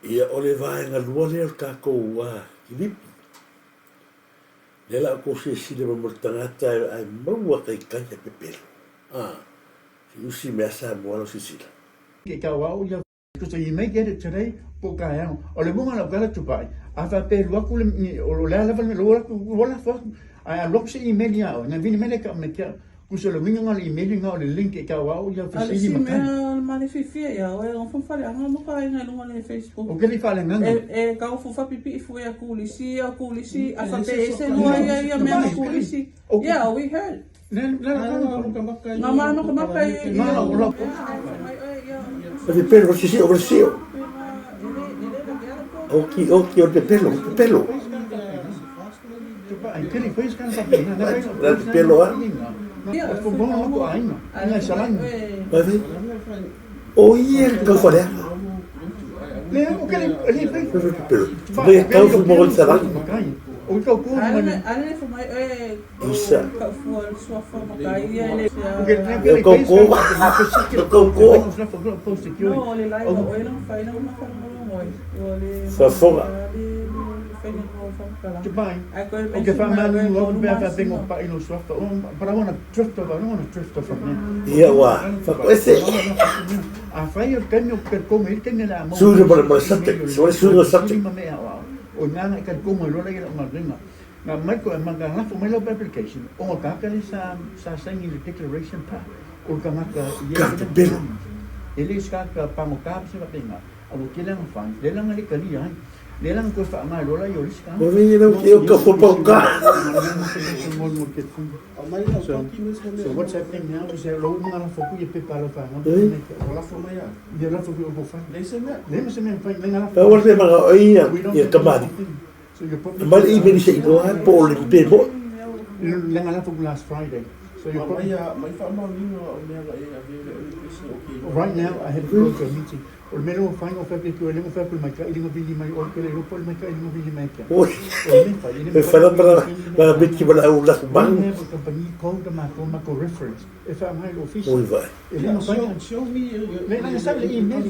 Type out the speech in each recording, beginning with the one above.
Ia o le vaenga lua lea o kākou kilipi. Lela o kose sile mamor tangata ai maua kai kai a Pepelo. Si usi mea sa moalo si sila. Ke ka wau ia because you may get it today po ka ya o le bunga la kala tupai a fa pe lu ku le o le la le lo la fa a lo se email ya o na vini mele ka me ka ku se lo minga le email nga le link ke ka wau ia fa si ma ka ma le fifi ya o fo fa ya mo ka ina lo le Facebook o ke li fa le nga ka fo fa pipi fu ya ku li si a fa pe se lo ya me ku li si yeah we heard Mama no ka makai Mas Pepelo si o Brasil. Oki o Pepelo. Ai que ele fez kan sa pena na Pepelo o fo bon no ko ai no ai salan Vai ver. O ia ka fora. le o que ele fez Pepelo. Vai ka fu mo el salan. o que o ko ale fo mai Isa. ka fo so fo makai ele o que ele fez no le lai o no fai no ma fa mo le Fa fora. O que fa mal no be fa tengo pa ino swafta para una drift from there Ia wa. Fa ko ese. a fai o cambio per come il che la mo Sure por subject. Sure subject. o nana ka como lo le ma ringa na mai ko ma ga na fo mai lo application o ka ka sa saying in the declaration pa o ka ma ka Pepelo. ele ska ka pa mo ka se va tenga o ke lang fan le lang ali kali yan le lang ko fa ma lo la yo ska O vini no que o fo pa ka. So what's happening now is that lo mga na fo ku ye pe pa lo fa no Wala fo mai ya. ye la fo ku o fa Nei se mea. le me se me fa le ngala Fa wa se manga o ia ka mari. so you probably Mal i beni se no ha po le Pepelo. le ngala fo last Friday so you Mai probably ya, mai fa ma lino o mea ga e a vele o isi o ki. right now I had to go to a meeting o me no fa no fa pe ku le mo fa ku mai ka ile mo vili mai o ke le ro po mai ka ile mo vili mai ka Oi. Me fa para bit ki bala u la bang. company called the Maco reference if I'm high official Oi vai. ele não vai Show me. le na sabe le email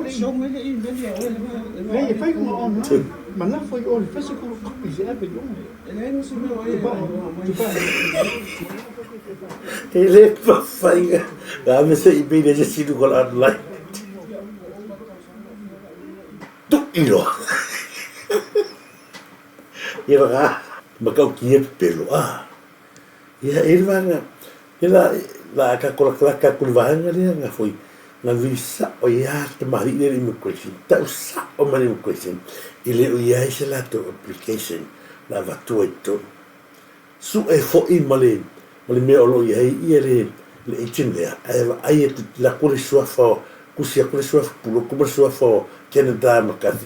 Show me the email ya. le fai como online ma la foi all physical copies every one Ele não se mea o e. Ele pa fai. Da me se i beni je si du ko online. Tu ilo. Ia ga. Ma ka ki Pepelo. Ia irvanga. Ela la ka ko la ka ku vanga le nga foi. Na visa o ia te mari le immigration. Ta sa o mari immigration. Ile o ia se la to application la va to eto. Su e fo i male. Male me o lo ia le itinea. Ai e la ko le sua fo kusia ko le sua pulo ko le sua fo Canada makati.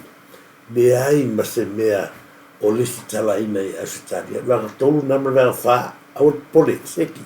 Leai ma se mea o le si tala ina i asitaria. Vanga tolu nama vanga wha au pole seki.